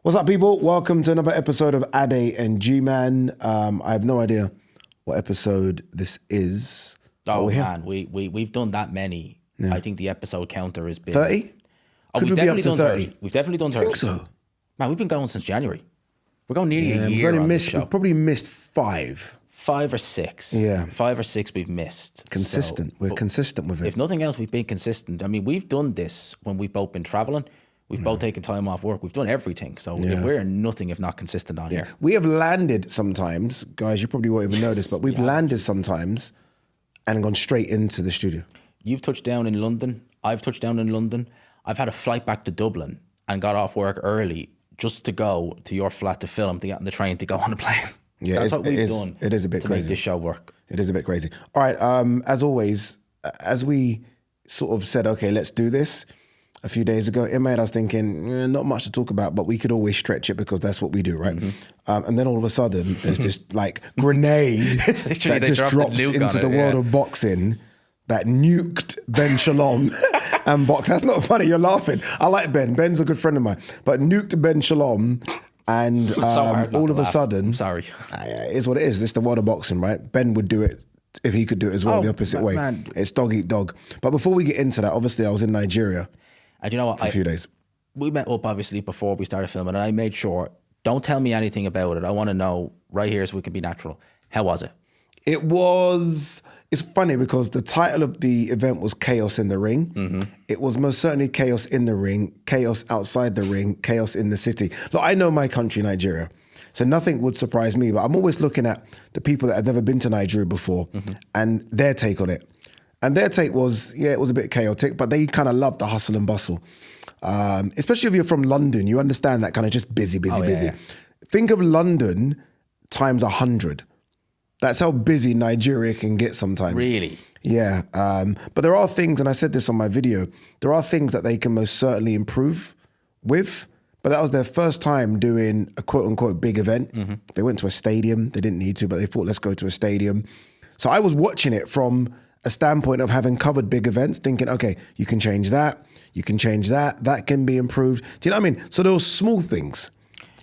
What's up, people? Welcome to another episode of Ade and Gman. I have no idea what episode this is. Oh man, we've done that many. Yeah. I think the episode counter has been 30. Oh, we've definitely done 30. We've definitely done 30. I think so. Man, we've been going since January. We're going nearly a year. We've probably missed 5. 5 or 6. Yeah. 5 or 6 we've missed. Consistent. We're consistent with it. If nothing else, we've been consistent. I mean, we've done this when we've both been traveling. We've both taken time off work. We've done everything. So we're nothing if not consistent on here. We have landed sometimes. Guys, you probably won't even know this, but we've landed sometimes and gone straight into the studio. You've touched down in London. I've touched down in London. I've had a flight back to Dublin and got off work early just to go to your flat to film, to get on the train, to go on a plane. Yeah, that's what we've done. It is a bit to crazy make this show work. It is a bit crazy. All right, as always, as we sort of said, okay, let's do this a few days ago, in my head I was thinking, not much to talk about, but we could always stretch it because that's what we do, right? Mm-hmm. And then all of a sudden, there's this like grenade that just drops into the world of boxing that nuked Ben Shalom and box. That's not funny, you're laughing. I like Ben. Ben's a good friend of mine. But nuked Ben Shalom and all of a sudden, I'm sorry. It is what it is. This is the world of boxing, right? Ben would do it if he could do it as well, the opposite way. Man. It's dog eat dog. But before we get into that, obviously I was in Nigeria. And you know what? For a few days. We met up obviously before we started filming, and I made sure, don't tell me anything about it. I want to know right here so we can be natural. How was it? It's funny because the title of the event was Chaos in the Ring. Mm-hmm. It was most certainly chaos in the ring, chaos outside the ring, chaos in the city. Look, I know my country, Nigeria, so nothing would surprise me, but I'm always looking at the people that have never been to Nigeria before and their take on it. And their take was, it was a bit chaotic, but they kind of love the hustle and bustle. Especially if you're from London, you understand that kind of just busy. Yeah. Think of London times 100. That's how busy Nigeria can get sometimes. Really? Yeah. But there are things, and I said this on my video, there are things that they can most certainly improve with. But that was their first time doing a quote unquote big event. Mm-hmm. They went to a stadium. They didn't need to, but they thought, let's go to a stadium. So I was watching it from a standpoint of having covered big events, thinking, okay, you can change that, that can be improved. Do you know what I mean? So there were small things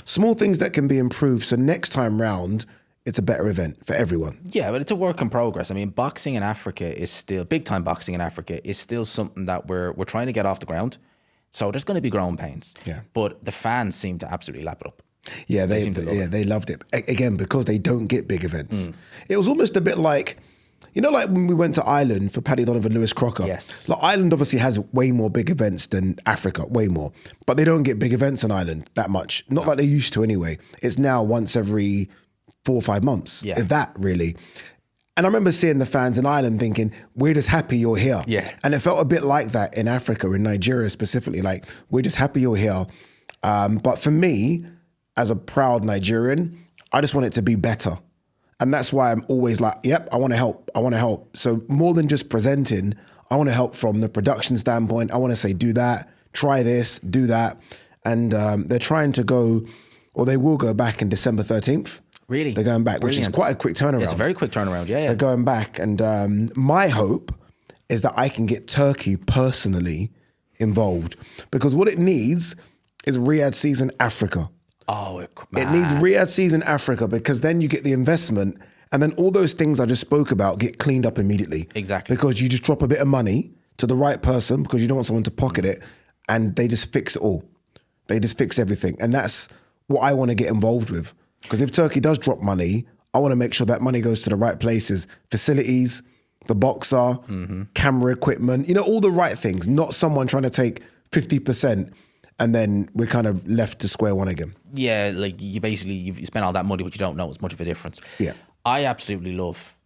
that can be improved. So next time round, it's a better event for everyone. Yeah, but it's a work in progress. I mean, boxing in Africa is still, big time boxing in Africa is still something that we're trying to get off the ground. So there's going to be growing pains. Yeah. But the fans seem to absolutely lap it up. Yeah, they loved it. Again, because they don't get big events. It was almost a bit like, you know, like when we went to Ireland for Paddy Donovan, Lewis Crocker. Yes. Like Ireland obviously has way more big events than Africa, way more. But they don't get big events in Ireland that much. Not like they used to anyway. It's now once every 4 or 5 months, if that really. And I remember seeing the fans in Ireland thinking, we're just happy you're here. Yeah. And it felt a bit like that in Africa, in Nigeria specifically. Like, we're just happy you're here. But for me, as a proud Nigerian, I just want it to be better. And that's why I'm always like, yep, I want to help. So more than just presenting, I want to help from the production standpoint. I want to say, do that, try this, do that. And they're trying to go, or they will go back in December 13th. Really? They're going back, which is quite a quick turnaround. It's a very quick turnaround, yeah. They're going back. And my hope is that I can get Turkey personally involved. Because what it needs is Riyadh season Africa. Oh, it needs Riyadh season Africa because then you get the investment and then all those things I just spoke about get cleaned up immediately. Exactly. Because you just drop a bit of money to the right person because you don't want someone to pocket it and they just fix it all. They just fix everything. And that's what I want to get involved with. Because if Turkey does drop money, I want to make sure that money goes to the right places. Facilities, the boxer, camera equipment, you know, all the right things. Not someone trying to take 50% and then we're kind of left to square one again. Yeah, like you spend all that money, but you don't know as much of a difference. Yeah. I absolutely love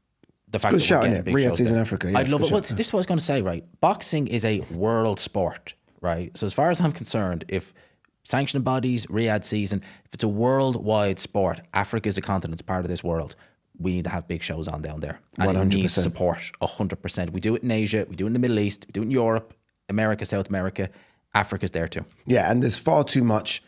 the fact good that shout, we're getting big Riyadh shows season there. Africa. Yeah, I'd love it. Well, this is what I was going to say, right? Boxing is a world sport, right? So as far as I'm concerned, if sanctioning bodies, Riyadh season, if it's a worldwide sport, Africa is a continent, it's part of this world. We need to have big shows on down there. And 100%. it needs support, 100%. We do it in Asia, we do it in the Middle East, we do it in Europe, America, South America. Africa's there too. Yeah, and there's far too much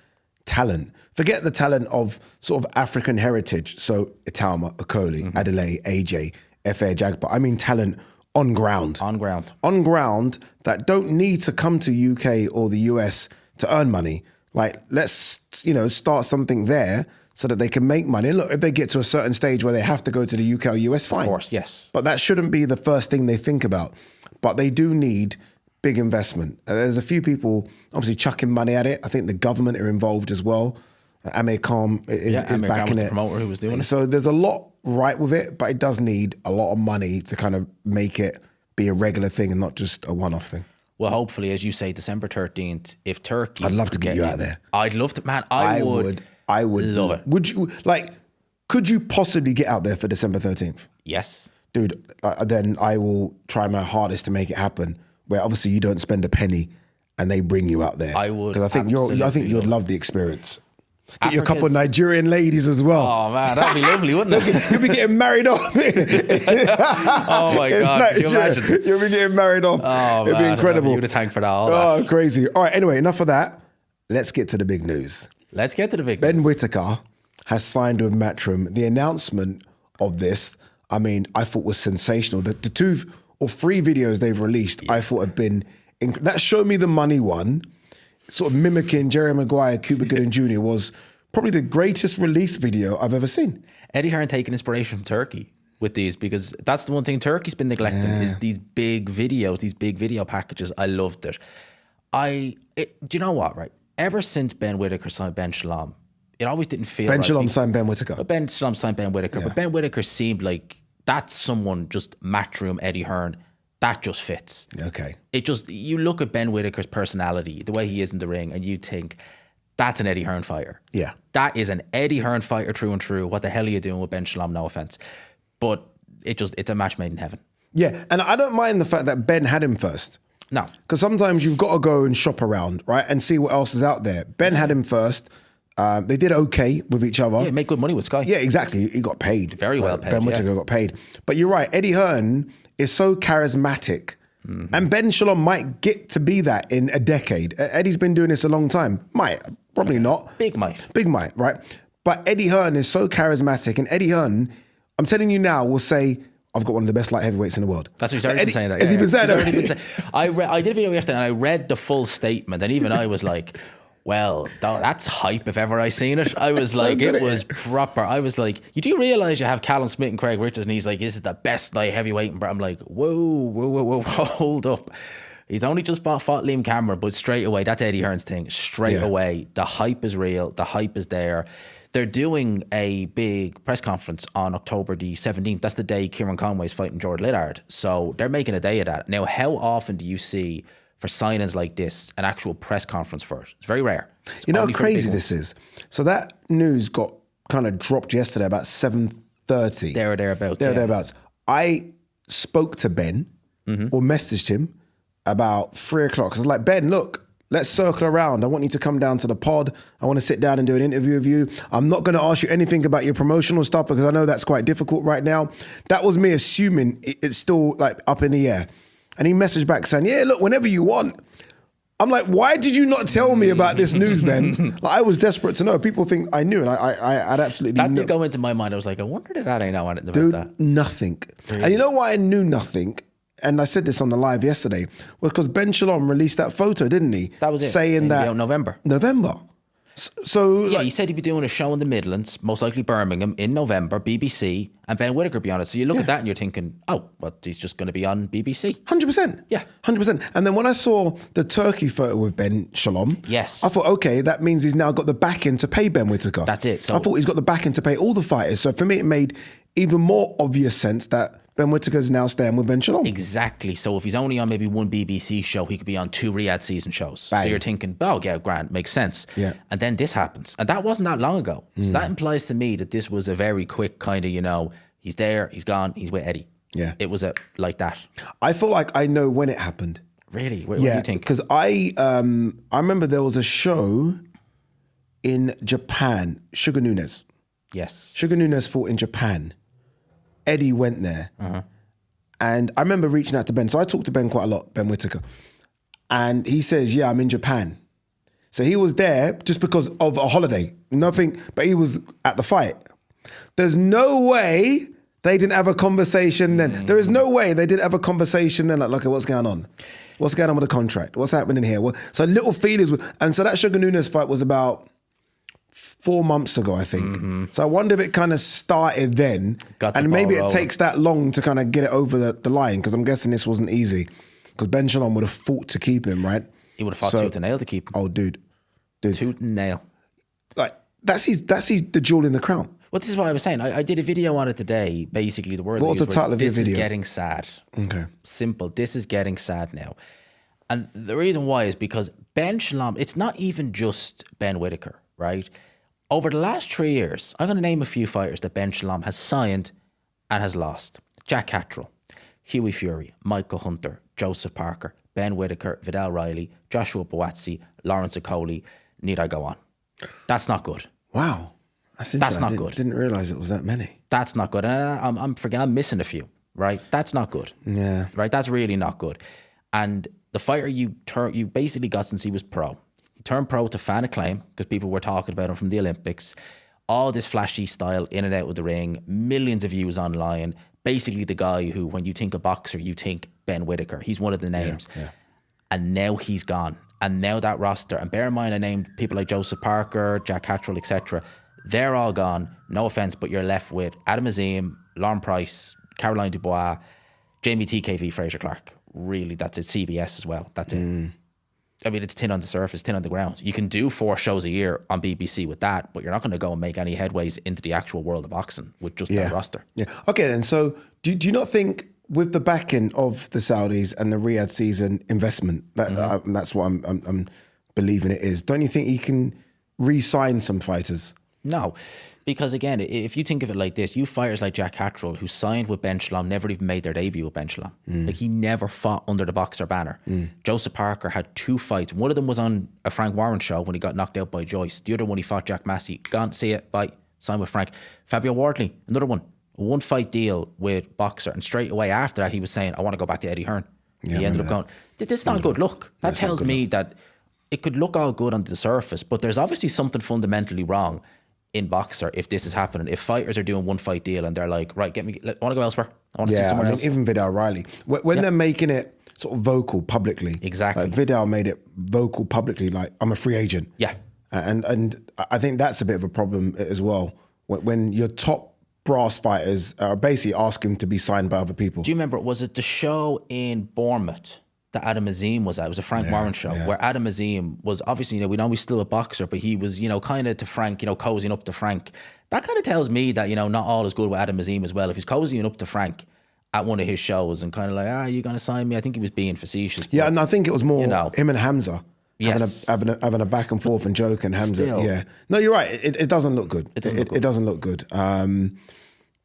talent. Forget the talent of sort of African heritage. So Italma, Okoli, Adelaide, AJ, F.A. Jagba. I mean talent on ground. On ground. On ground that don't need to come to UK or the US to earn money. Like, let's, start something there so that they can make money. And look, if they get to a certain stage where they have to go to the UK or US, fine. Of course, yes. But that shouldn't be the first thing they think about. But they do need big investment. There's a few people obviously chucking money at it. I think the government are involved as well. Ade Gman is backing it. The promoter who was doing it. So there's a lot right with it, but it does need a lot of money to kind of make it be a regular thing and not just a one-off thing. Well, hopefully, as you say, December 13th, if Turkey... I'd love to get you out there. I'd love to, man. I would love it. Would you, could you possibly get out there for December 13th? Yes. Dude, then I will try my hardest to make it happen, where obviously you don't spend a penny and they bring you out there. I would. Because I think you'd love the experience. Get you a couple of Nigerian ladies as well. Oh man, that'd be lovely, wouldn't it? You'll be getting married off. Oh my God, can you imagine? You'll be getting married off. Oh, it'd be incredible. You to thank for that. Oh, crazy. All right, anyway, enough of that. Let's get to the big news. Let's get to the big news. Ben Whittaker has signed with Matchroom. The announcement of this, I thought was sensational. The 2 or 3 videos they've released, I thought have been... that Show Me the Money one, sort of mimicking Jerry Maguire, Cuba Gooding Jr. was probably the greatest release video I've ever seen. Eddie Hearn taking inspiration from Turkey with these, because that's the one thing Turkey's been neglecting is these big videos, these big video packages. I loved it. Do you know what, right? Ever since Ben Whittaker signed Ben Shalom, it always didn't feel Ben Shalom signed Ben Whittaker. Ben Shalom signed Ben Whittaker, but Ben Whittaker seemed like that's someone just Matchroom Eddie Hearn. That just fits. Okay. You look at Ben Whittaker's personality, the way he is in the ring, and you think, that's an Eddie Hearn fighter. Yeah. That is an Eddie Hearn fighter through and through. What the hell are you doing with Ben Shalom? No offense. But it's a match made in heaven. Yeah. And I don't mind the fact that Ben had him first. No. Because sometimes you've got to go and shop around, right? And see what else is out there. Ben had him first. They did okay with each other. Yeah, make good money with Sky. Yeah, exactly. He got paid. Very well paid. Ben Whittaker got paid. But you're right. Eddie Hearn is so charismatic. Mm-hmm. And Ben Shalom might get to be that in a decade. Eddie's been doing this a long time. Probably not. Big might, right? But Eddie Hearn is so charismatic. And Eddie Hearn, I'm telling you now, will say, I've got one of the best light heavyweights in the world. That's what he's already been saying. That. Has he been saying that? I did a video yesterday and I read the full statement. And even I was like, well, that's hype if ever I seen it. I was like, it was proper. I was like, you do realize you have Callum Smith and Craig Richards, and he's like, this is the best light heavyweight. And I'm like, whoa, hold up. He's only just fought Liam Cameron, but straight away, that's Eddie Hearn's thing. Straight away, the hype is real. The hype is there. They're doing a big press conference on October the 17th. That's the day Kieran Conway's fighting George Littard. So they're making a day of that. Now, how often do you see for signings like this an actual press conference for it? It's very rare. You know how crazy this is? So that news got kind of dropped yesterday about 7:30. Thereabouts. I spoke to Ben or messaged him about 3 o'clock. I was like, Ben, look, let's circle around. I want you to come down to the pod. I want to sit down and do an interview with you. I'm not going to ask you anything about your promotional stuff because I know that's quite difficult right now. That was me assuming it's still like up in the air. And he messaged back saying, yeah, look, whenever you want. I'm like, why did you not tell me about this news, Ben? Like, I was desperate to know. People think I knew, and I'd absolutely that did go into my mind. I was like, I wonder did I know anything about that. Nothing. Really? And you know why I knew nothing? And I said this on the live yesterday, was because Ben Shalom released that photo, didn't he? That was it. Saying that November. So yeah, he said he'd be doing a show in the Midlands, most likely Birmingham, in November, BBC, and Ben Whittaker be on it. So you look at that and you're thinking, oh, but he's just going to be on BBC. 100%. Yeah. 100%. And then when I saw the Turkey photo with Ben Shalom, yes, I thought, okay, that means he's now got the backing to pay Ben Whittaker. That's it. So I thought he's got the backing to pay all the fighters. So for me, it made even more obvious sense that Ben Whittaker's now staying with Ben Shalom. Exactly. So if he's only on maybe one BBC show, he could be on 2 Riyadh season shows. Bang. So you're thinking, oh, yeah, grand, makes sense. Yeah. And then this happens. And that wasn't that long ago. So that implies to me that this was a very quick kind of, he's there, he's gone, he's with Eddie. Yeah. It was like that. I feel like I know when it happened. Really? What do you think? Because I remember there was a show in Japan, Sugar Nunes. Yes. Sugar Nunes fought in Japan. Eddie went there. And I remember reaching out to Ben. So I talked to Ben quite a lot, Ben Whittaker. And he says, yeah, I'm in Japan. So he was there just because of a holiday. Nothing, but he was at the fight. There's no way They didn't have a conversation then. There is no way they didn't have a conversation then. Like, look, what's going on? What's going on with the contract? What's happening here? So little feelings. And so that Sugar Nunes fight was about 4 months ago, I think. So I wonder if it kind of started then. And maybe it takes that long to kind of get it over the line, because I'm guessing this wasn't easy. Because Ben Shalom would have fought to keep him, right? He would have fought tooth and nail to keep him. Oh, dude. Tooth and nail. Like, that's the jewel in the crown. Well, this is what I was saying. I did a video on it today. Basically, the word. What was the title of your video? This is getting sad. Okay. Simple. This is getting sad now. And the reason why is because Ben Shalom, it's not even just Ben Whittaker, right? Over the last 3 years, I'm going to name a few fighters that Ben Shalom has signed and has lost. Jack Catterall, Hughie Fury, Michael Hunter, Joseph Parker, Ben Whittaker, Vidal Riley, Joshua Boazzi, Lawrence Okoli. Need I go on? That's not good. Wow. That's not good. Didn't realize it was that many. That's not good. And I'm forgetting, I'm missing a few, right? That's not good. Yeah. Right? That's really not good. And the fighter you basically got since he was pro. He turned pro to fan acclaim because people were talking about him from the Olympics. All this flashy style in and out of the ring, millions of views online. Basically the guy who, when you think a boxer, you think Ben Whittaker. He's one of the names. Yeah. And now he's gone. And now that roster, and bear in mind I named people like Joseph Parker, Jack Catterall, etc. They're all gone. No offense, but you're left with Adam Azim, Lauren Price, Caroline Dubois, Jamie TKV, Fraser Clark. Really, that's it. CBS as well. That's it. I mean, it's thin on the surface, thin on the ground. You can do 4 shows a year on BBC with that, but you're not going to go and make any headways into the actual world of boxing with just that roster. Yeah. Okay, then. So do you not think with the backing of the Saudis and the Riyadh season investment, that's what I'm believing it is, don't you think he can re-sign some fighters? No, because again, if you think of it like this, you fighters like Jack Catterall, who signed with Ben Shalom, never even made their debut with Ben Shalom. Like, he never fought under the Boxer banner. Joseph Parker had 2 fights. One of them was on a Frank Warren show when he got knocked out by Joyce. The other one, he fought Jack Massey. Gone, see it, bye, signed with Frank. Fabio Wardley, another one. A 1-fight deal with Boxer. And straight away after that, he was saying, I want to go back to Eddie Hearn. Yeah, he ended up going, this is not a good look. That tells me that it could look all good on the surface, but there's obviously something fundamentally wrong in Boxer if this is happening. If fighters are doing 1-fight deal and they're like, right, I want to go elsewhere. I want to see somewhere else. Even Vidal Riley. When they're making it sort of vocal publicly. Exactly. Like Vidal made it vocal publicly, like, I'm a free agent. Yeah. And I think that's a bit of a problem as well. When your top brass fighters are basically asking to be signed by other people. Do you remember, was it the show in Bournemouth that Adam Azim was at? It was a Frank Warren show where Adam Azim was obviously, we know he's still a boxer, but he was, kind of to Frank, cozying up to Frank. That kind of tells me that, not all is good with Adam Azim as well. If he's cozying up to Frank at one of his shows and kind of like, are you going to sign me? I think he was being facetious. Yeah, and I think it was more him and Hamza. Yes. Having a back and forth and joke and Hamza. Still. Yeah. No, you're right. It doesn't look good. It doesn't look good.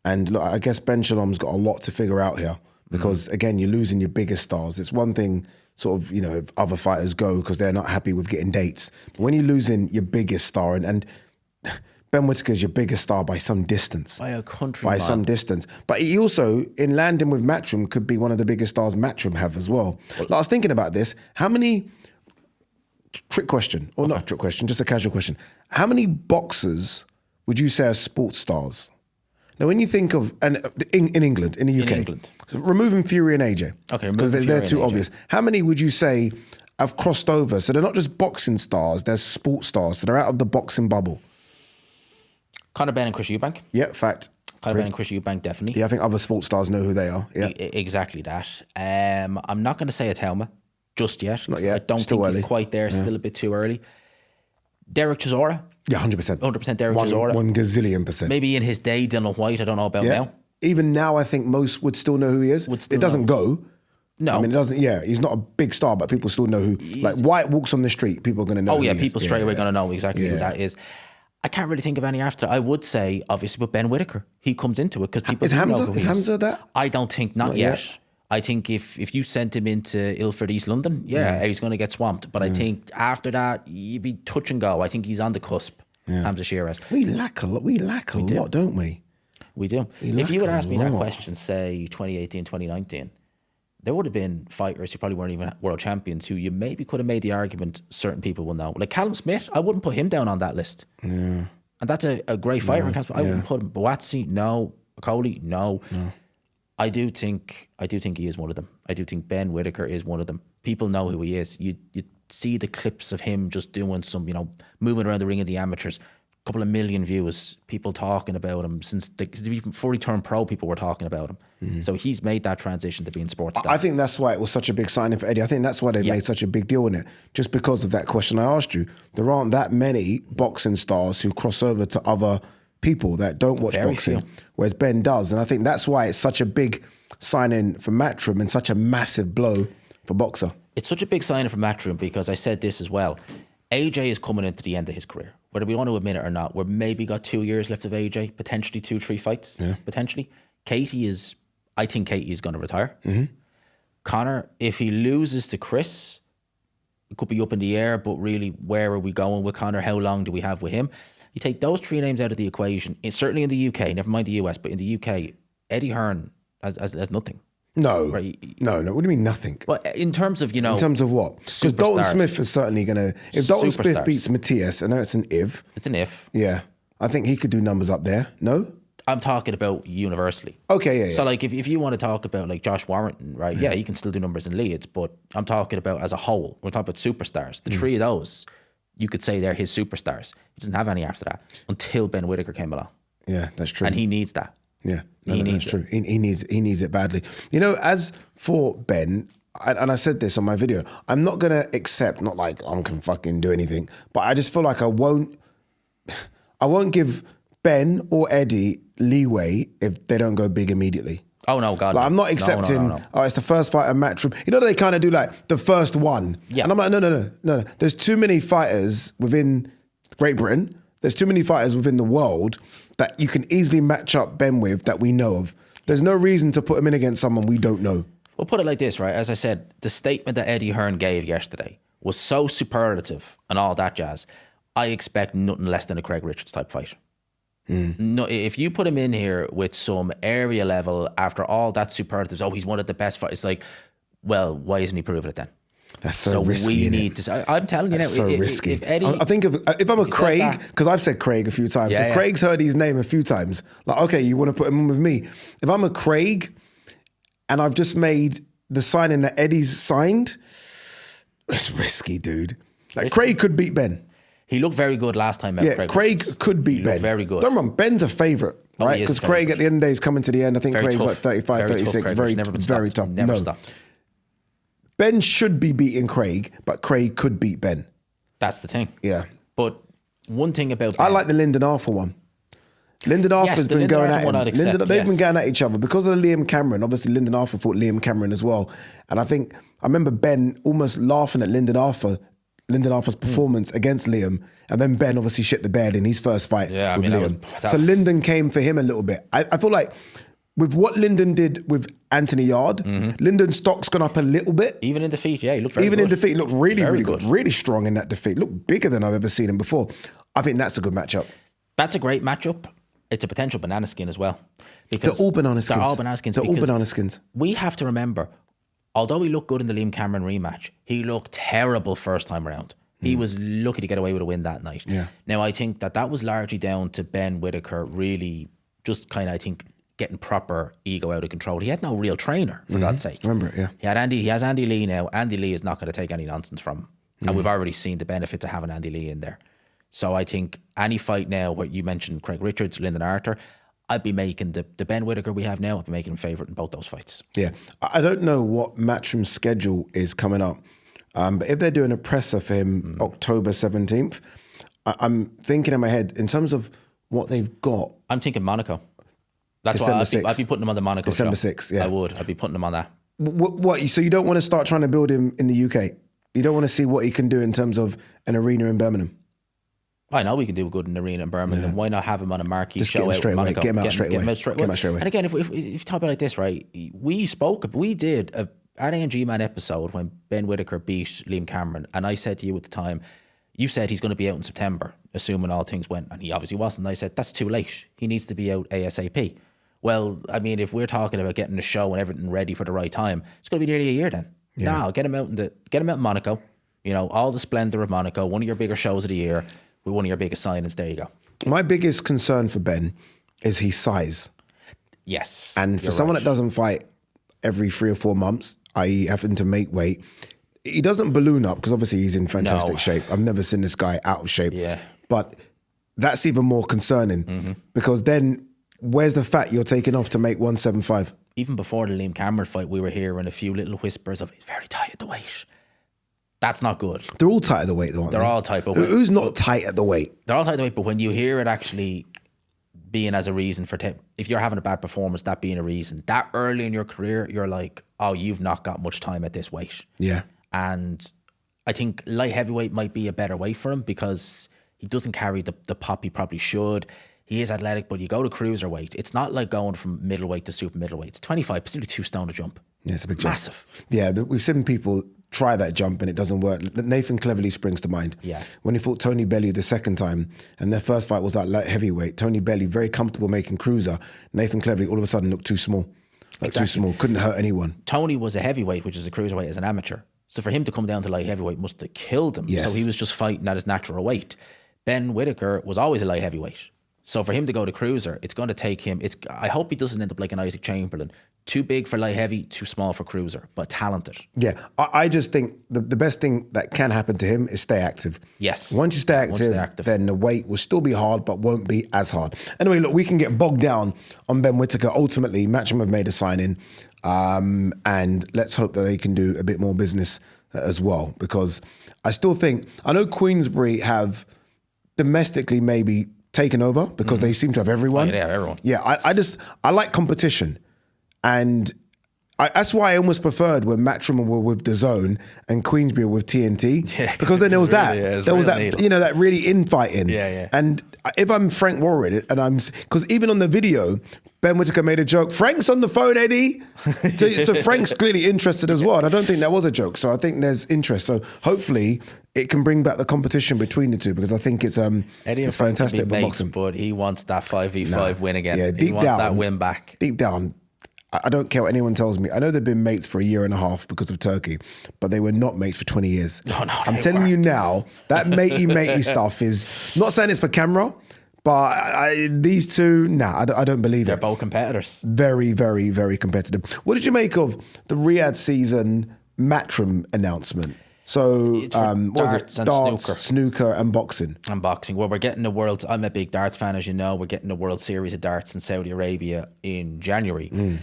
And look, I guess Ben Shalom's got a lot to figure out here because, again, you're losing your biggest stars. It's one thing sort of, if other fighters go because they're not happy with getting dates. But when you're losing your biggest star, and Ben Whittaker's your biggest star by some distance. By a country By some distance. But he also, in landing with Matchroom, could be one of the biggest stars Matchroom have as well. Like, I was thinking about this. How many... Trick question, or not trick question, just a casual question. How many boxers would you say are sports stars? Now, when you think of, and in England, in the UK, removing Fury and AJ, because they're too obvious. How many would you say have crossed over? So they're not just boxing stars, they're sports stars. So they're out of the boxing bubble. Conor Benn and Chris Eubank. Yeah, fact. Conor Benn and Chris Eubank, definitely. Yeah, I think other sports stars know who they are. Yeah, exactly that. I'm not going to say a Thelma just yet. Not yet. I don't think he's quite there. Still a bit too early. Derek Chisora. Yeah, 100%. 100% Derek Chisora. 1 gazillion %. Maybe in his day, Dylan White. I don't know about now. Even now, I think most would still know who he is. It doesn't go. No. I mean, it doesn't, he's not a big star, but people still know who. Like, White walks on the street, people are going to know who he is. People straight away going to know exactly who that is. I can't really think of any after. I would say, obviously, but Ben Whittaker. He comes into it because people know who he is. Is Hamza that? I don't think, not yet. I think if you sent him into Ilford, East London, he's going to get swamped. But I think after that, you'd be touch and go. I think he's on the cusp, Hamza Shiraz. We lack a lot, don't we? We do. If you would ask me that question, say 2018, 2019, there would have been fighters who probably weren't even world champions who you maybe could have made the argument certain people will know. Like Callum Smith, I wouldn't put him down on that list. Yeah. And that's a great fighter. I wouldn't put him. Boazzi, no. Coley? No. I do think he is one of them. I do think Ben Whittaker is one of them. People know who he is. You see the clips of him just doing some, moving around the ring of the amateurs. A couple of million views, people talking about him since before he turned pro. People were talking about him. So he's made that transition to being sports star. I think that's why it was such a big signing for Eddie. I think that's why they made such a big deal in it, just because of that question I asked you. There aren't that many boxing stars who cross over to other people that don't watch boxing, whereas Ben does. And I think that's why it's such a big signing for Matchroom and such a massive blow for Boxer. It's such a big signing for Matchroom because I said this as well. AJ is coming into the end of his career. Whether we want to admit it or not, we're maybe got 2 years left of AJ, potentially 2-3 fights, potentially. I think Katie is going to retire. Conor, if he loses to Chris, it could be up in the air, but really, where are we going with Conor? How long do we have with him? You take those 3 names out of the equation, certainly in the UK, never mind the US, but in the UK, Eddie Hearn has nothing. No, right? No. What do you mean nothing? Well, in terms of, in terms of what? Because Dalton Smith is certainly going to, if Dalton Smith beats Matthias, I know it's an if. It's an if. Yeah. I think he could do numbers up there. No? I'm talking about universally. Okay, yeah. So like if you want to talk about like Josh Warrington, right? Yeah, he can still do numbers in Leeds, but I'm talking about as a whole. We're talking about superstars. The 3 of those, you could say they're his superstars. He doesn't have any after that until Ben Whittaker came along. Yeah, that's true. And he needs that. Yeah, that's true. He needs it badly. As for Ben, and I said this on my video, I'm not going to accept, not like I can fucking do anything, but I just feel like I won't give Ben or Eddie leeway if they don't go big immediately. Oh, no, God. Like, I'm not accepting, no. Oh, it's the first fight at Matchroom. They kind of do like the first one. Yeah. And I'm like, no. There's too many fighters within Great Britain. There's too many fighters within the world that you can easily match up Ben with that we know of. There's no reason to put him in against someone we don't know. We'll put it like this, right? As I said, the statement that Eddie Hearn gave yesterday was so superlative and all that jazz. I expect nothing less than a Craig Richards type fight. No, if you put him in here with some area level after all that superlatives, he's one of the best fighters. It's like, well, why isn't he proving it then? That's so risky. We need to. I'm telling you now. That's so risky. If Eddie, I think if I'm a Craig, because I've said Craig a few times. So Craig's heard his name a few times. Like, okay, you want to put him in with me? If I'm a Craig, and I've just made the signing that Eddie's signed, it's risky, dude. Like Craig could beat Ben. He looked very good last time. Craig could beat Ben. Very good. Don't remember, Ben's a favourite, right? Because Craig at the end of the day is coming to the end. I think Craig's like 35, 36. Very tough. Never stopped. Ben should be beating Craig, but Craig could beat Ben. That's the thing. Yeah. But one thing about Ben, I like the Lyndon Arthur one. Lyndon Arthur's been going at him. They've been going at each other because of Liam Cameron. Obviously, Lyndon Arthur fought Liam Cameron as well. And I remember Ben almost laughing at Lyndon Arthur's performance against Liam, and then Ben obviously shit the bed in his first fight with Liam. So Lyndon came for him a little bit. I feel like with what Lyndon did with Anthony Yard, Lyndon's stock's gone up a little bit. Even in defeat, he looked very good. Even in defeat, he looked really good. Really strong in that defeat. Looked bigger than I've ever seen him before. I think that's a good matchup. That's a great matchup. It's a potential banana skin as well. Because they're all banana skins. They're all banana skins. They're all banana skins. We have to remember, although he looked good in the Liam Cameron rematch, he looked terrible first time around. He was lucky to get away with a win that night. Yeah. Now, I think that was largely down to Ben Whittaker really just kind of, I think, getting proper ego out of control. He had no real trainer, for God's sake. Remember it, yeah. He has Andy Lee now. Andy Lee is not going to take any nonsense from him. And we've already seen the benefits of having Andy Lee in there. So I think any fight now where you mentioned Craig Richards, Lyndon Arthur, I'd be making the Ben Whittaker we have now, I'd be making him favourite in both those fights. Yeah. I don't know what Matchroom's schedule is coming up. But if they're doing a presser for him October 17th, I'm thinking in my head, in terms of what they've got. I'm thinking Monaco. That's December why I'd be putting him on the Monaco December show. 6th, yeah. I would. I'd be putting him on that. What? So you don't want to start trying to build him in the UK? You don't want to see what he can do in terms of an arena in Birmingham? I know we can do good in an arena in Birmingham. Yeah. Why not have him on a marquee just show out straight Monaco? Get him out straight away. And again, if you talk about it like this, right? We did a Ade Gman episode when Ben Whittaker beat Liam Cameron, and I said to you at the time, you said he's going to be out in September, assuming all things went, and he obviously wasn't. I said, that's too late. He needs to be out ASAP. Well, I mean, if we're talking about getting the show and everything ready for the right time, it's going to be nearly a year then. Yeah. No, get him out in Monaco. All the splendor of Monaco, one of your bigger shows of the year, with one of your biggest signings. There you go. My biggest concern for Ben is his size. Yes. And for someone that doesn't fight every 3 or 4 months, i.e. having to make weight, he doesn't balloon up because obviously he's in fantastic shape. I've never seen this guy out of shape. Yeah. But that's even more concerning because then where's the fat you're taking off to make 175? Even before the Liam Cameron fight, we were hearing a few little whispers of he's very tight at the weight. That's not good. They're all tight at the weight, though, aren't they? They're all tight. But who's not tight at the weight? They're all tight at the weight, but when you hear it actually being as a reason for if you're having a bad performance, that being a reason, that early in your career, you're like, oh, you've not got much time at this weight. Yeah. And I think light heavyweight might be a better weight for him because he doesn't carry the pop he probably should. He is athletic, but you go to cruiserweight. It's not like going from middleweight to super middleweight. It's 25, it's nearly 2 stone to jump. Yeah, it's a big jump. Massive. Yeah, we've seen people try that jump and it doesn't work. Nathan Cleverly springs to mind. Yeah. When he fought Tony Bellew the second time and their first fight was at light heavyweight, Tony Bellew, very comfortable making cruiser. Nathan Cleverly all of a sudden looked too small. Too small, couldn't hurt anyone. Tony was a heavyweight, which is a cruiserweight as an amateur. So for him to come down to light heavyweight must have killed him. Yes. So he was just fighting at his natural weight. Ben Whittaker was always a light heavyweight. So for him to go to cruiser, it's going to take him. I hope he doesn't end up like an Isaac Chamberlain. Too big for light heavy, too small for cruiser, but talented. Yeah, I just think the best thing that can happen to him is stay active. Yes. Once you stay active, then the weight will still be hard, but won't be as hard. Anyway, look, we can get bogged down on Ben Whittaker. Ultimately, Matchroom have made a signing, and let's hope that they can do a bit more business as well, because I still think, I know Queensbury have domestically maybe taken over because they seem to have everyone. Oh, yeah, they have everyone. Yeah, I like competition. And that's why I almost preferred when Matchroom were with DAZN and Queensbury were with TNT. Yeah, because then there was that. There was that, needle. you know, that really infighting. Yeah, yeah. And if I'm Frank Warren, and because even on the video, Ben Whittaker made a joke. Frank's on the phone, Eddie. So Frank's clearly interested as well. And I don't think that was a joke. So I think there's interest. So hopefully it can bring back the competition between the two, because I think it's Eddie it's fantastic for boxing. But he wants that 5v5 win again. Yeah, he wants that win back. Deep down, I don't care what anyone tells me. I know they've been mates for a year and a half because of Turkey, but they were not mates for 20 years. No, I'm telling you now, that matey stuff is, not saying it's for camera, but these two, I don't believe They're it. both competitors. Very, very, very competitive. What did you make of the Riyadh season Matchroom announcement? So, what was it? Darts, snooker, and boxing. And boxing. Well, we're getting the world. I'm a big darts fan, as you know. We're getting the World Series of Darts in Saudi Arabia in January.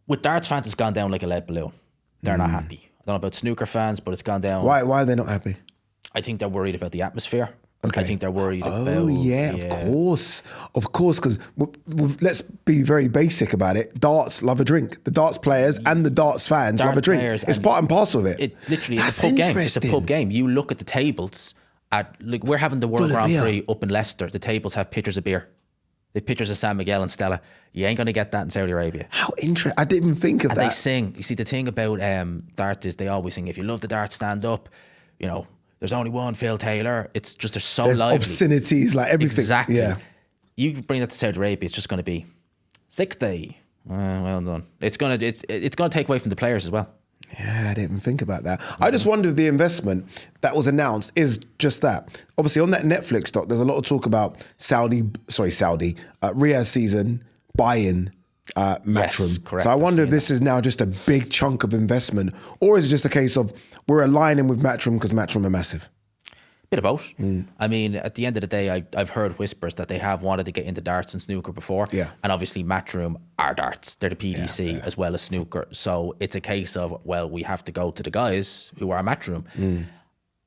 With darts fans, it's gone down like a lead balloon. They're not happy. I don't know about snooker fans, but it's gone down. Why are they not happy? I think they're worried about the atmosphere. Okay. I think they're worried about... Oh, yeah, of course, because let's be very basic about it. Darts love a drink. The darts players and the darts fans love a drink. It's part and parcel of it. It literally is a pub game. It's a pub game. You look at the tables, like we're having the World Grand Prix up in Leicester. The tables have pictures of beer. The pictures of San Miguel and Stella. You ain't going to get that in Saudi Arabia. How interesting. I didn't even think of that. And they sing. You see, the thing about darts is they always sing, if you love the darts, stand up. You know, there's only one Phil Taylor. It's just, they're so lively. Obscenities, like everything. Exactly. Yeah. You bring that to Saudi Arabia, it's just going to be 60. Well done. It's going to take away from the players as well. Yeah, I didn't even think about that. I just wonder if the investment that was announced is just that. Obviously, on that Netflix doc, there's a lot of talk about Riyadh season buy-in Matchroom. Yes, correct. So I wonder if this is now just a big chunk of investment, or is it just a case of we're aligning with Matchroom because Matchroom are massive? Bit of both. I mean, at the end of the day, I've heard whispers that they have wanted to get into darts and snooker before. Yeah. And obviously Matchroom are darts. They're the PDC as well as snooker. So it's a case of, well, we have to go to the guys who are Matchroom.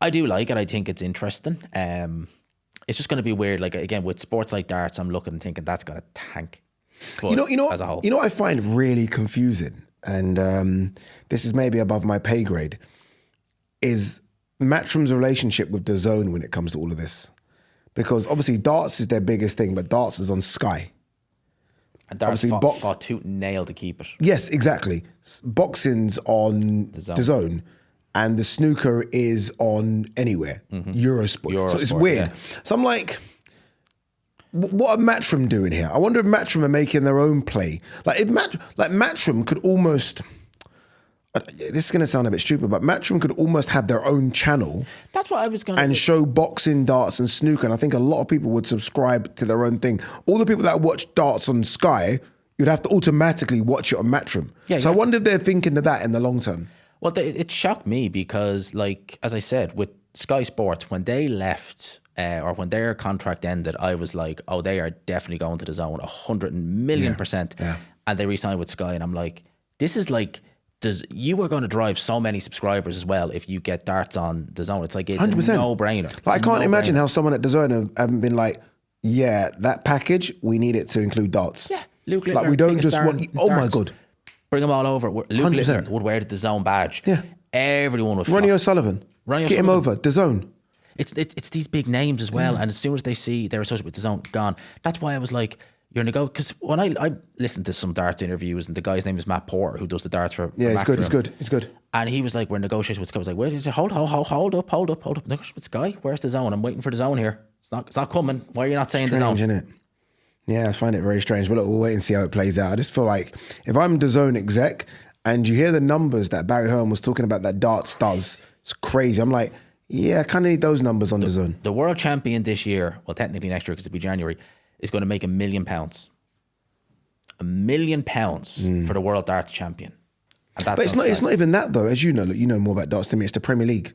I do like it. I think it's interesting. It's just going to be weird. Like, again, with sports like darts, I'm looking and thinking that's going to tank. But as a whole. You know what I find really confusing, and this is maybe above my pay grade, is Matchroom's relationship with DAZN when it comes to all of this. Because obviously darts is their biggest thing, but darts is on Sky. And darts fought tooth and nail to keep it. Yes, exactly. Boxing's on DAZN, and the snooker is on anywhere, Eurosport. So it's weird. Yeah. So I'm like, what are Matchroom doing here? I wonder if Matchroom are making their own play. Like if Matchroom could almost... This is going to sound a bit stupid, but Matchroom could almost have their own channel. That's what I was going to and show boxing, darts, and snooker. And I think a lot of people would subscribe to their own thing. All the people that watch darts on Sky, You'd have to automatically watch it on Matchroom. Yeah, so yeah. I wonder if they're thinking of that in the long term. Well, it shocked me because, like, as I said, with Sky Sports, when they left or when their contract ended, I was like, oh, they are definitely going to the zone 100,000,000%. Yeah. And they re-signed with Sky. And I'm like, this is like, you are going to drive so many subscribers as well if you get darts on the zone. It's like, it's 100%. A no-brainer. Like, I can't imagine how someone at DAZN haven't been like, yeah, that package, we need it to include darts. Yeah. Luke Littler, like, we don't biggest just star want, in oh my darts. God. Bring them all over. Luke 100%. Littler would wear the DAZN badge. Yeah. Everyone would Ronnie flock. O'Sullivan. Ronnie Get him O'Sullivan. over. DAZN. It's these big names as well, and as soon as they see they're associated with the zone, gone. That's why I was like, you're gonna go, because when I listened to some darts interviews, and the guy's name is Matt Porter, who does the darts for Yeah, it's Matchroom. good. It's good. And he was like, we're negotiating with Sky. I was like, wait, hold up. Negotiate with Sky. Where's the zone? I'm waiting for the zone here. It's not coming. Why are you not saying the zone? Strange, isn't it? Yeah, I find it very strange. But look, we'll wait and see how it plays out. I just feel like if I'm the zone exec and you hear the numbers that Barry Hearn was talking about that darts does, it's crazy. I'm like, yeah, I kind of need those numbers on the zone. The world champion this year, well, technically next year because it'll be January, is going to make £1 million. £1 million for the world darts champion. And that's But it's not even that though. As you know, look, you know more about darts than me. It's the Premier League.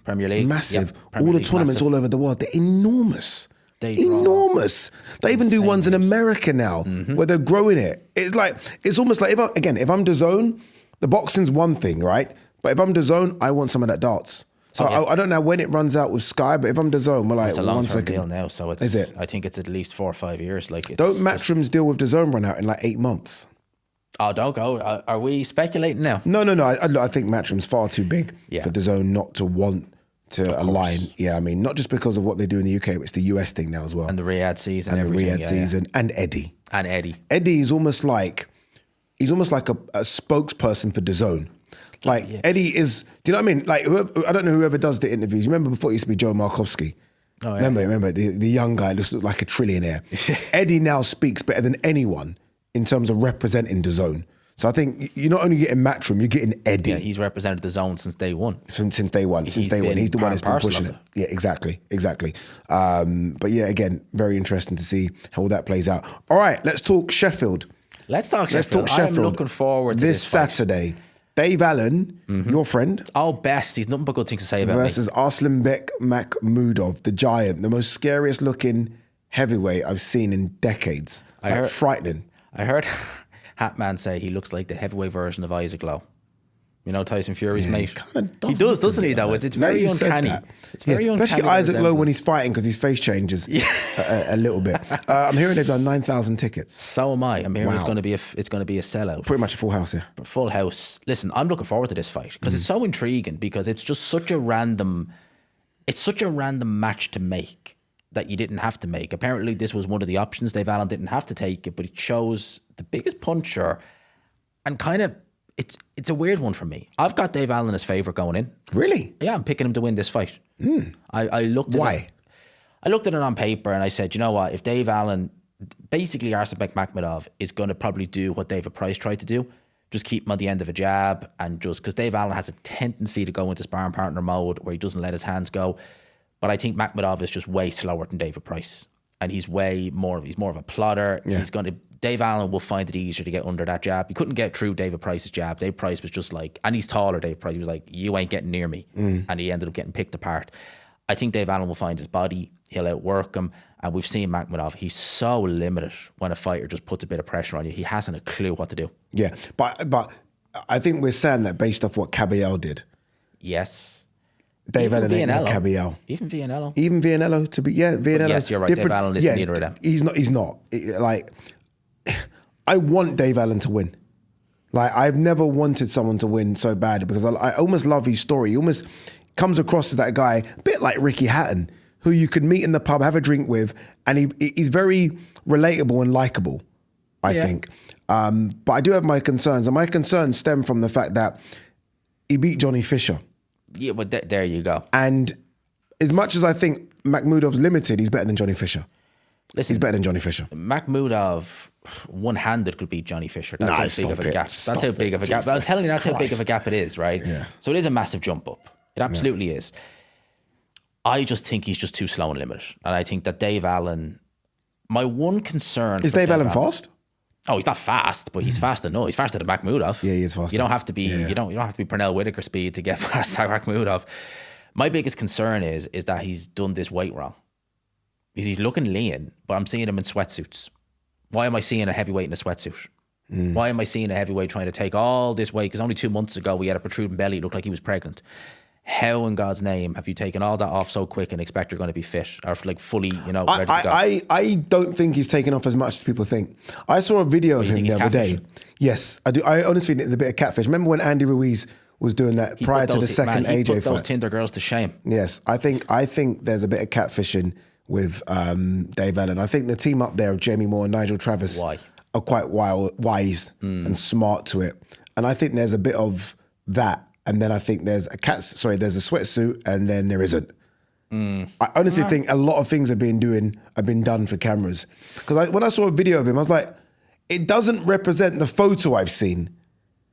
Premier League. Massive. Yep, Premier all the League, tournaments massive. all over the world. They're enormous. They draw enormous. They even do insane ones in names. America now where they're growing it. It's almost like, if I'm DAZN, the boxing's one thing, right? But if I'm DAZN, I want some of that darts. So I don't know when it runs out with Sky, but if I'm DAZN, we're like, It's a 1 long-term second. deal now, so it's. Is it? I think it's at least 4 or 5 years. Like, it's Don't just- Matchrooms deal with DAZN run out in like 8 months? Oh, don't go. Are we speculating now? No. I think Matchroom's far too big Yeah. for DAZN not to want to align. Yeah, I mean, not just because of what they do in the UK, but it's the US thing now as well. And the Riyadh season, And the everything, Riyadh season, and Eddie. and Eddie. Eddie is almost like a spokesperson for DAZN. Like Eddie is, do you know what I mean? Like I don't know whoever does the interviews. You remember before it used to be Joe Markowski? Oh, yeah. Remember the young guy looks like a trillionaire. Eddie now speaks better than anyone in terms of representing DAZN. So I think you're not only getting Matchroom, you're getting Eddie. Yeah, he's represented the zone since day one. Since day one. He's He's the one been that's been part and pushing parcel it. Yeah, exactly. But yeah, again, very interesting to see how all that plays out. All right, let's talk Sheffield. Let's talk Let's Sheffield. talk Sheffield. I'm looking forward to this this fight. Saturday. Dave Allen, your friend, Oh, best. He's nothing but good things to say about versus Arslanbek Mcmudov, the giant, the most scariest looking heavyweight I've seen in decades. Frightening. me. I heard Hatman say he looks like the heavyweight version of Isaac Lowe. You know, Tyson Fury's mate. He does, doesn't he, though? It's Now very you said uncanny. that. It's very uncanny. Especially Isaac Lowe when he's fighting because his face changes a little bit. I'm hearing they've done 9,000 tickets. So am I. I'm hearing it's Wow. going to be a sellout. Pretty much a full house, yeah. Full house. Listen, I'm looking forward to this fight because it's so intriguing because it's just such a random match to make that you didn't have to make. Apparently this was one of the options. Dave Allen didn't have to take it, but he chose the biggest puncher and kind of it's a weird one for me. I've got Dave Allen as favourite going in. Really? Yeah, I'm picking him to win this fight. I looked at Why? it. I looked at it on paper and I said, you know what? If Dave Allen, basically Arslanbek Mcmudov is going to probably do what David Price tried to do, just keep him on the end of a jab and just because Dave Allen has a tendency to go into sparring partner mode where he doesn't let his hands go. But I think Mcmudov is just way slower than David Price, and he's more of a plotter. Yeah. Dave Allen will find it easier to get under that jab. He couldn't get through David Price's jab. David Price was just like, and he's taller. David Price, he was like, you ain't getting near me, and he ended up getting picked apart. I think Dave Allen will find his body. He'll outwork him, and we've seen Mcmudov. He's so limited when a fighter just puts a bit of pressure on you. He hasn't a clue what to do. Yeah, but I think we're saying that based off what Caballel did. Yes. Dave Even Allen ain't no Vianello. Caballel. Even Vianello. Even Vianello to be Vianello. Yes, you're right. Dave Allen isn't either of them. He's not. Like, I want Dave Allen to win. Like, I've never wanted someone to win so bad because I almost love his story. He almost comes across as that guy, a bit like Ricky Hatton, who you could meet in the pub, have a drink with, and he's very relatable and likable, I think. But I do have my concerns, and my concerns stem from the fact that he beat Johnny Fisher. Yeah, but there you go. And as much as I think Mcmudov's limited, he's better than Johnny Fisher. Listen, He's better than Johnny Fisher. Mcmudov, one-handed could beat Johnny Fisher. That's Nah, how big stop of a it. gap. Stop That's how big it. of a gap. I'm Jesus telling you, that's how big of a Christ. gap it is, right? Yeah. So it is a massive jump up. It absolutely is. I just think he's just too slow and limited. And I think that Dave Allen, my one concern... Is Dave Allen fast? Oh, he's not fast, but he's fast enough. He's faster than Mcmudov. Yeah, he is faster. You don't have to be. You don't have to be Pernell Whittaker speed to get past Mcmudov. My biggest concern is that he's done this weight wrong. He's looking lean, but I'm seeing him in sweatsuits. Why am I seeing a heavyweight in a sweatsuit? Why am I seeing a heavyweight trying to take all this weight? Because only 2 months ago we had a protruding belly. It looked like he was pregnant. How in God's name have you taken all that off so quick and expect you're going to be fit or like fully, ready to go? I don't think he's taken off as much as people think. I saw a video of him the other day. Yes, I do. I honestly think it's a bit of catfish. Remember when Andy Ruiz was doing that prior to the second AJ fight? He put those Tinder girls to shame. Yes, I think there's a bit of catfishing with Dave Allen. I think the team up there of Jamie Moore and Nigel Travis are quite wise and smart to it. And I think there's a bit of that. And then I think there's a sweatsuit, and then there isn't. I honestly think a lot of things have been done for cameras. Because when I saw a video of him, I was like, it doesn't represent the photo I've seen.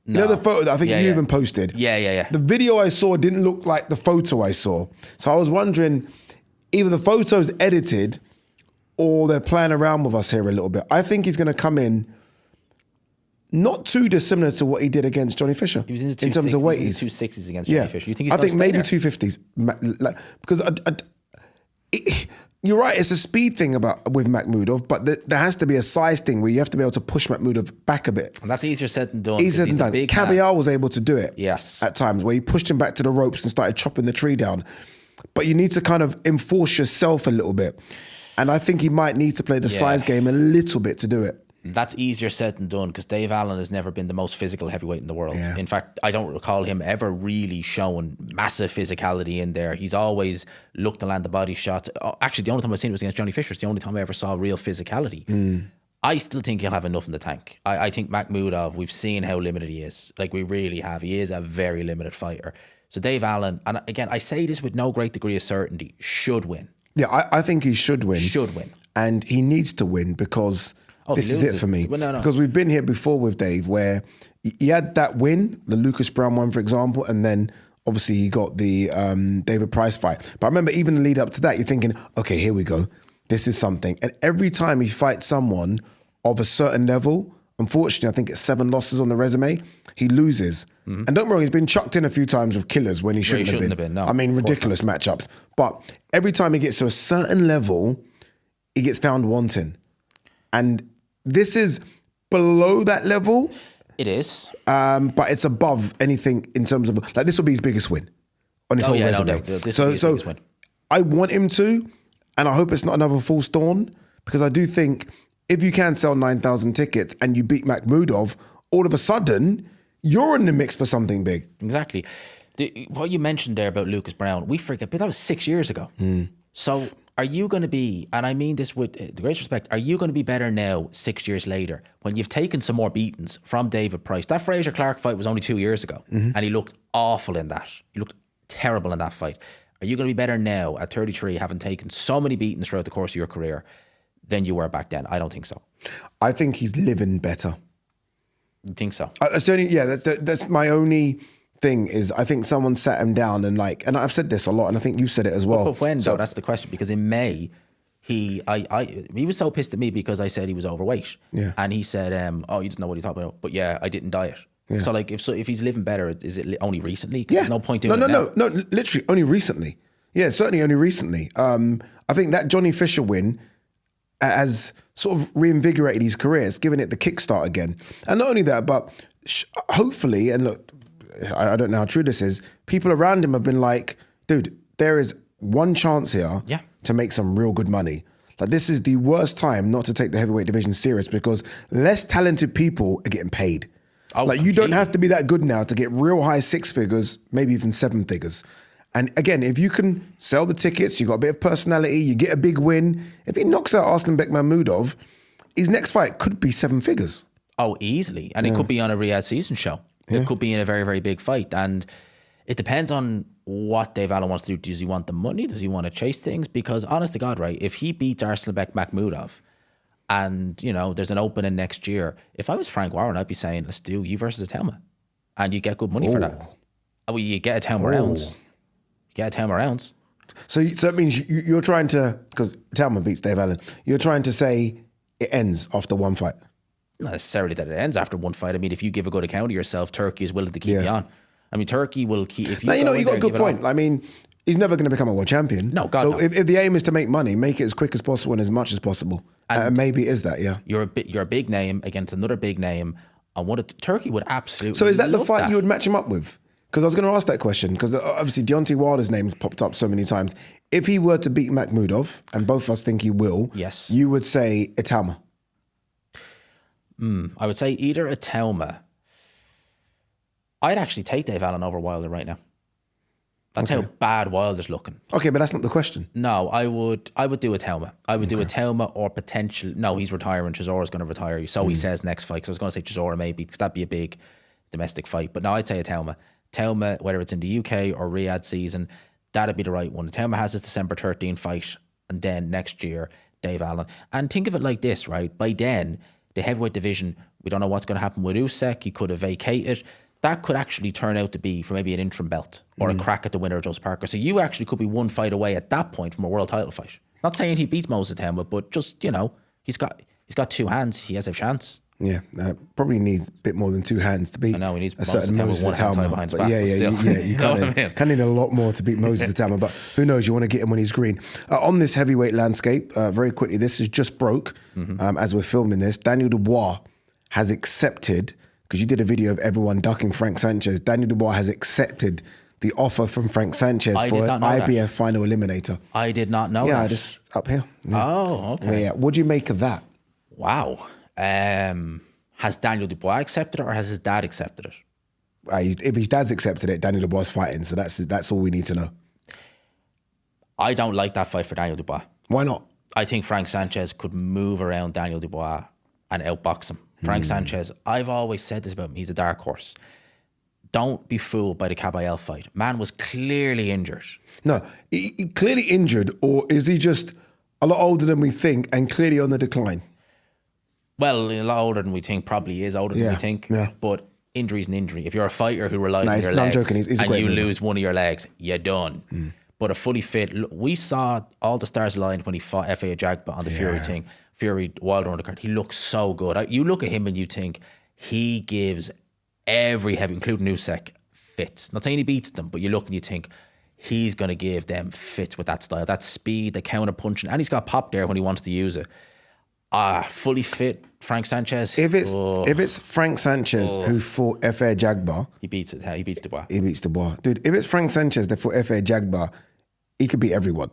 You know the photo that I think you even posted? Yeah. The video I saw didn't look like the photo I saw. So I was wondering, either the photo's edited or they're playing around with us here a little bit. I think he's going to come in not too dissimilar to what he did against Johnny Fisher. He was in the terms of weight. 260s against Johnny Fisher. You think he's I think maybe there? 250s. Because you're right, it's a speed thing with Mcmudov, but there has to be a size thing where you have to be able to push Mcmudov back a bit. And that's easier said than done. Easier than done. Caviar was able to do it. Yes. At times where he pushed him back to the ropes and started chopping the tree down. But you need to kind of enforce yourself a little bit. And I think he might need to play the size game a little bit to do it. That's easier said than done because Dave Allen has never been the most physical heavyweight in the world. Yeah. In fact, I don't recall him ever really showing massive physicality in there. He's always looked to land the body shots. Actually, the only time I've seen it was against Johnny Fisher. It's the only time I ever saw real physicality. I still think he'll have enough in the tank. I think Mcmudov, we've seen how limited he is. Like, we really have. He is a very limited fighter. So Dave Allen, and again, I say this with no great degree of certainty, should win. Yeah, I think he should win. Should win. And he needs to win because... this is it for me. Well, no. Because we've been here before with Dave where he had that win, the Lucas Brown one, for example, and then obviously he got the David Price fight. But I remember even the lead up to that, you're thinking, okay, here we go. This is something. And every time he fights someone of a certain level, unfortunately, I think it's 7 losses on the resume, he loses. And don't get me wrong, he's been chucked in a few times with killers when he shouldn't have been. No, I mean, ridiculous matchups. But every time he gets to a certain level, he gets found wanting. And this is below that level. It is. But it's above anything in terms of, like, this will be his biggest win on his whole resume. This will be his biggest win. I want him to, and I hope it's not another false dawn, because I do think if you can sell 9,000 tickets and you beat Mcmudov, all of a sudden, you're in the mix for something big. Exactly. What you mentioned there about Lucas Brown, we forget, but that was 6 years ago. So are you going to be, and I mean this with the greatest respect, are you going to be better now 6 years later when you've taken some more beatings from David Price? That Fraser-Clark fight was only 2 years ago and he looked awful in that. He looked terrible in that fight. Are you going to be better now at 33 having taken so many beatings throughout the course of your career than you were back then? I don't think so. I think he's living better. You think so? That's my only thing is I think someone sat him down and I've said this a lot and I think you've said it as well. But when though? That's the question, because in May he was so pissed at me because I said he was overweight. Yeah. And he said, oh, you didn't know what you're talking about. But yeah, I didn't diet. Yeah. So like if he's living better, is it only recently? Yeah. There's no point doing it now. No, literally only recently. Yeah, certainly only recently. I think that Johnny Fisher win has sort of reinvigorated his career. It's given it the kickstart again. And not only that, but hopefully, and look, I don't know how true this is, people around him have been like, dude, there is one chance here to make some real good money. Like, this is the worst time not to take the heavyweight division serious because less talented people are getting paid. Oh, like, you don't have to be that good now to get real high 6 figures, maybe even 7 figures. And again, if you can sell the tickets, you got a bit of personality, you get a big win. If he knocks out Arslan Mcmudov, his next fight could be 7 figures. Oh, easily. And it could be on a Riyadh season show. It could be in a very, very big fight. And it depends on what Dave Allen wants to do. Does he want the money? Does he want to chase things? Because honest to God, right, if he beats Arslan Mcmudov and, you know, there's an opening next year, if I was Frank Warren, I'd be saying, let's do you versus Telma. And you get good money for that. Well, you get a 10 rounds. You get a 10 rounds. So that means you're trying to, because Telma beats Dave Allen, you're trying to say it ends after one fight. Not necessarily that it ends after one fight. I mean, if you give a good account of yourself, Turkey is willing to keep you on. I mean, Turkey will keep. If you now, you got a good point. I mean, he's never going to become a world champion. No, God, so no. if the aim is to make money, make it as quick as possible and as much as possible. And maybe it is that, yeah. You're a big name against another big name. And Turkey would absolutely. So is that the love fight you would match him up with? Because I was going to ask that question, because obviously Deontay Wilder's name's popped up so many times. If he were to beat Mcmudov, and both of us think he will, yes, you would say Italma. I would say either Italma. I'd actually take Dave Allen over Wilder right now. That's how bad Wilder's looking. Okay, but that's not the question. No, I would do Italma. I would do Italma or potential. No, he's retiring. Chisora's going to retire. So he says next fight. Because I was going to say Chisora maybe, because that'd be a big domestic fight. But no, I'd say Italma. Italma, whether it's in the UK or Riyadh season, that'd be the right one. Italma has his December 13 fight, and then next year, Dave Allen. And think of it like this, right? By then, the heavyweight division, we don't know what's going to happen with Usyk. He could have vacated. That could actually turn out to be for maybe an interim belt or a crack at the winner of Joseph Parker. So you actually could be one fight away at that point from a world title fight. Not saying he beats Moses Italma, but just, he's got two hands. He has a chance. Yeah, probably needs a bit more than two hands to beat. I know he needs a certain Moses Italma. But you kind of need a lot more to beat Moses Italma. But who knows? You want to get him when he's green. On this heavyweight landscape, very quickly, this is just broke as we're filming this. Daniel Dubois has accepted, because you did a video of everyone ducking Frank Sanchez. Daniel Dubois has accepted the offer from Frank Sanchez for an IBF final eliminator. I did not know that. Yeah, just up here. Yeah. Oh, okay. Yeah. What do you make of that? Wow. Has Daniel Dubois accepted it, or has his dad accepted it? If his dad's accepted it, Daniel Dubois is fighting. So that's all we need to know. I don't like that fight for Daniel Dubois. Why not? I think Frank Sanchez could move around Daniel Dubois and outbox him. Frank Sanchez, I've always said this about him, he's a dark horse. Don't be fooled by the Caballel fight. Man was clearly injured. No, he clearly injured, or is he just a lot older than we think and clearly on the decline? Well, a lot older than we think, probably is older than we think. Yeah. But injury's an injury. If you're a fighter who relies on your legs and you lose one of your legs, you're done. But a fully fit, we saw all the stars aligned when he fought F.A. Jagba on the Fury thing. Fury, Wilder undercard. He looks so good. You look at him and you think he gives every heavy, including Usyk, fits. Not saying he beats them, but you look and you think he's going to give them fits with that style, that speed, the counter punching, and he's got pop there when he wants to use it. Fully fit Frank Sanchez. If it's Frank Sanchez who fought F.A. Jagba, he beats Dubois. He beats Dubois, dude. If it's Frank Sanchez that fought F.A. Jagba, he could beat everyone.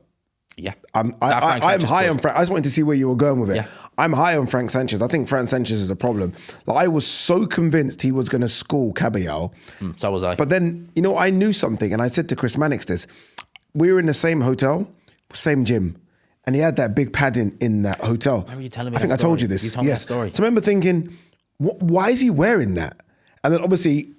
Yeah, I'm high on Frank. I just wanted to see where you were going with it. Yeah. I'm high on Frank Sanchez. I think Frank Sanchez is a problem. Like, I was so convinced he was going to school Caballel. So was I. But then, I knew something, and I said to Chris Mannix this. We were in the same hotel, same gym, and he had that big pad in that hotel. Why were you telling me I think I told you this. You told me that story. So I remember thinking, why is he wearing that? And then obviously,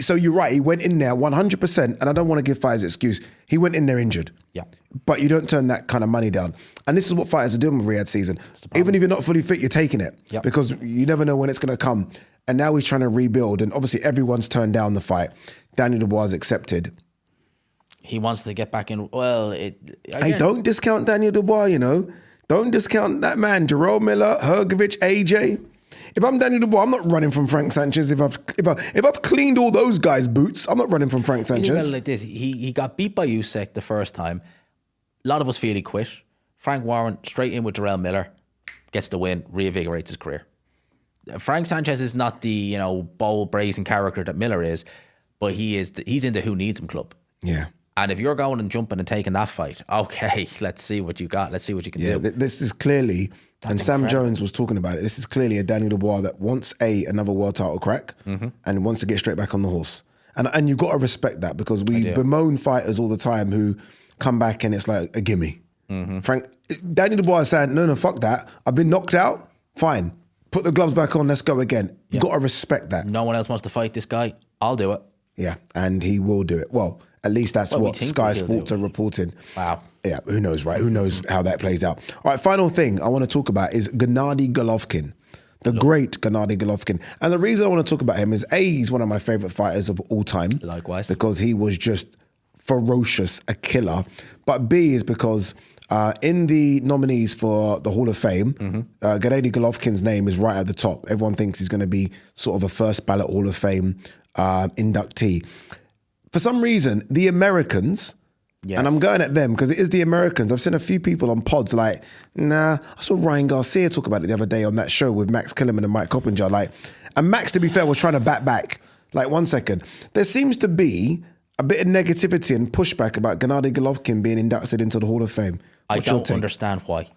so you're right, he went in there 100%, and I don't want to give fighters an excuse. He went in there injured. Yeah. But you don't turn that kind of money down. And this is what fighters are doing with Riyadh season. Even if you're not fully fit, you're taking it. Yep. Because you never know when it's going to come. And now he's trying to rebuild. And obviously everyone's turned down the fight. Daniel Dubois accepted. He wants to get back in. Well, hey, don't discount Daniel Dubois, Don't discount that man. Jerome Miller, Hergovich, AJ. If I'm Daniel Dubois, I'm not running from Frank Sanchez. If I've cleaned all those guys' boots, I'm not running from Frank Sanchez. Like this, he got beat by Usyk the first time. A lot of us feel he quit. Frank Warren straight in with Jarrell Miller, gets the win, reinvigorates his career. Frank Sanchez is not the bold, brazen character that Miller is, but he's in the who needs him club. Yeah. And if you're going and jumping and taking that fight, okay, let's see what you got. Let's see what you can do. Yeah, this is clearly, and Sam Jones was talking about it, this is clearly a Daniel Dubois that wants another world title crack and wants to get straight back on the horse. And you've got to respect that, because we bemoan fighters all the time who come back and it's like a gimme. Daniel Dubois is saying, no, fuck that. I've been knocked out. Fine. Put the gloves back on. Let's go again. You've got to respect that. No one else wants to fight this guy. I'll do it. Yeah, and he will do it. Well, at least that's what Sky Sports are reporting. Wow. Yeah, who knows, right? Who knows how that plays out? All right, final thing I want to talk about is Gennady Golovkin, the great Gennady Golovkin. And the reason I want to talk about him is, A, he's one of my favorite fighters of all time. Likewise. Because he was just ferocious, a killer. But B is because In the nominees for the Hall of Fame, Gennady Golovkin's name is right at the top. Everyone thinks he's going to be sort of a first ballot Hall of Fame inductee. For some reason, the Americans, and I'm going at them because it is the Americans. I've seen a few people on pods like, nah, I saw Ryan Garcia talk about it the other day on that show with Max Kellerman and Mike Coppinger. Like, and Max, to be fair, was trying to back. Like, 1 second. There seems to be a bit of negativity and pushback about Gennady Golovkin being inducted into the Hall of Fame. I don't understand why.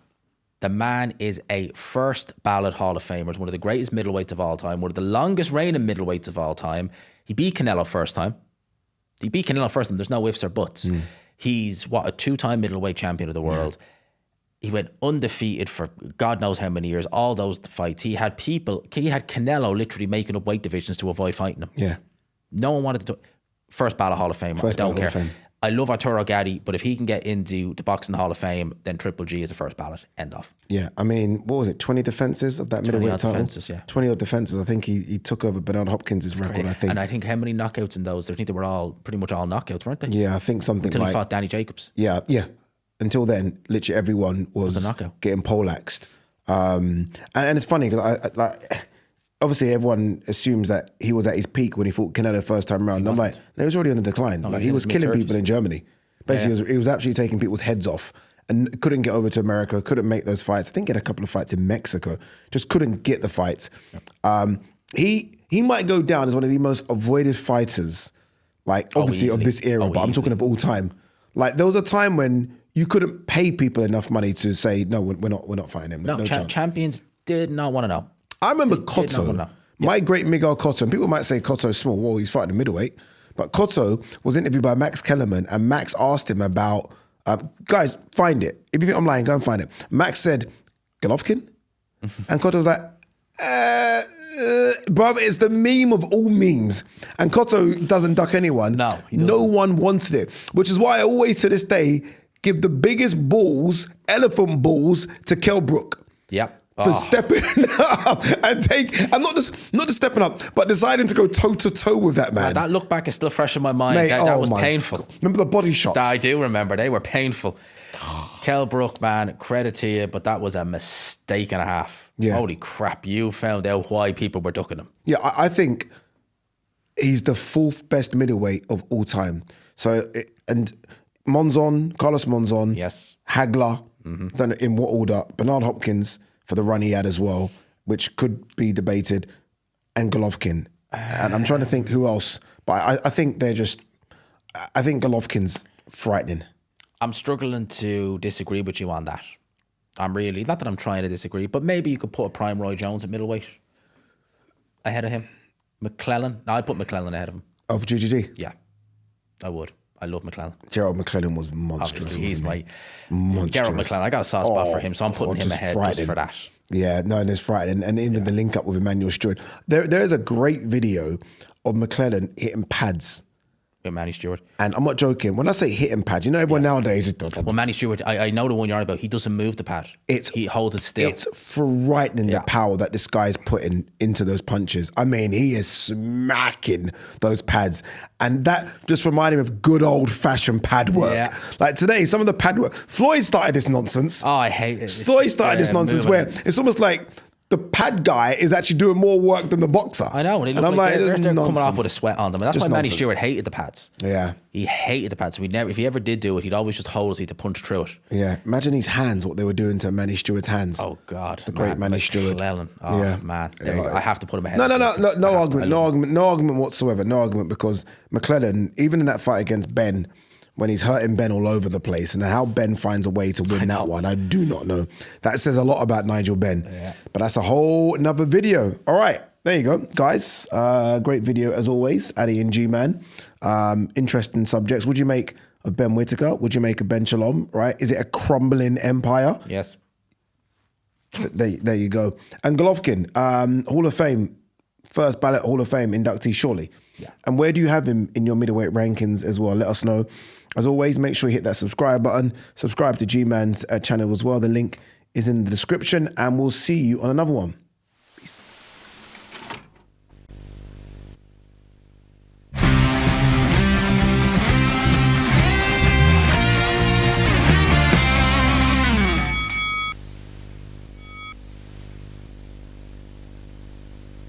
The man is a first ballot Hall of Famer. He's one of the greatest middleweights of all time, one of the longest reigning middleweights of all time. He beat Canelo first time. There's no ifs or buts. He's, a 2-time middleweight champion of the world. He went undefeated for God knows how many years, all those fights. He had Canelo literally making up weight divisions to avoid fighting him. Yeah. No one wanted to. First ballot Hall of Famer. I don't care. I love Arturo Gatti, but if he can get into the Boxing Hall of Fame, then Triple G is a first ballot. End of. Yeah, I mean, what was it? 20 defenses of that middleweight title. 20 odd defenses. I think he took over Bernard Hopkins' record. Great. I think, and I think how many knockouts in those? I think they were all pretty much all knockouts, weren't they? Yeah, I think something until like, he fought Danny Jacobs. Yeah. Until then, literally everyone was a knockout. Getting poleaxed. And it's funny because I like. Obviously, everyone assumes that he was at his peak when he fought Canelo first time around. I'm like, no, he was already on the decline. Like he was killing people in Germany. Basically, he was actually taking people's heads off and couldn't get over to America, couldn't make those fights. I think he had a couple of fights in Mexico, just couldn't get the fights. He might go down as one of the most avoided fighters, like obviously of this era, but I'm talking of all time. Like there was a time when you couldn't pay people enough money to say, no, we're not fighting him. No chance. Champions did not want to know. I remember Cotto, my great Miguel Cotto, and people might say Cotto's small. Well, he's fighting a middleweight. But Cotto was interviewed by Max Kellerman, and Max asked him about, guys, find it. If you think I'm lying, go and find it. Max said, Golovkin? And Cotto was like, bruv, it's the meme of all memes. And Cotto doesn't duck anyone. No one wanted it, which is why I always, to this day, give the biggest balls, elephant balls, to Kell Brook. Yep. For stepping up and not just stepping up, but deciding to go toe to toe with that man. That look back is still fresh in my mind. Mate, that was painful. God. Remember the body shots? I do remember. They were painful. Kell Brook, man, credit to you, but that was a mistake and a half. Yeah. Holy crap, you found out why people were ducking him. Yeah, I think he's the 4th best middleweight of all time. So, and Carlos Monzon, yes, Hagler, don't know in what order, Bernard Hopkins, for the run he had as well, which could be debated, and Golovkin. And I'm trying to think who else, but I think I think Golovkin's frightening. I'm struggling to disagree with you on that. I'm really, not that I'm trying to disagree, but maybe you could put a prime Roy Jones at middleweight ahead of him. McClellan, no, I'd put McClellan ahead of him. Of GGG? Yeah, I would. I love McClellan. Gerald McClellan was monstrous. Obviously, he's my monstrous. Gerald McClellan. I got a soft spot for him, so I'm putting him ahead just for that. Yeah, no, and it's frightening. And even the link up with Emmanuel Stewart. There is a great video of McClellan hitting pads. With Manny Stewart. And I'm not joking. When I say hitting pads, you know everyone nowadays... Well, Manny Stewart, I know the one you're on about. He doesn't move the pad. He holds it still. It's frightening the power that this guy's putting into those punches. I mean, he is smacking those pads. And that just reminded me of good old-fashioned pad work. Yeah. Like today, some of the pad work... Floyd started this nonsense. Oh, I hate it. Floyd started this nonsense where it's almost like... the pad guy is actually doing more work than the boxer. I know. And I'm like they're coming off with a sweat on them. And that's why Manny Stewart hated the pads. Yeah. He hated the pads. So if he ever did do it, he'd always just hold his head to punch through it. Yeah. Imagine his hands, what they were doing to Manny Stewart's hands. Oh, God. The great Manny Stewart. Oh, yeah. Man. I have to put him ahead. No argument whatsoever. No argument, because McClellan, even in that fight against Ben, when he's hurting Ben all over the place, and how Ben finds a way to win that one, I do not know. That says a lot about Nigel Benn. Yeah. But that's a whole nother video. All right, there you go, guys. Great video as always, Ade and Gman. Interesting subjects. Would you make of Ben Whittaker? Would you make of Ben Shalom? Right? Is it a crumbling empire? Yes. There you go. And Golovkin, Hall of Fame, first ballot Hall of Fame inductee, surely. Yeah. And where do you have him in your middleweight rankings as well? Let us know. As always, make sure you hit that subscribe button. Subscribe to G-Man's channel as well. The link is in the description, and we'll see you on another one.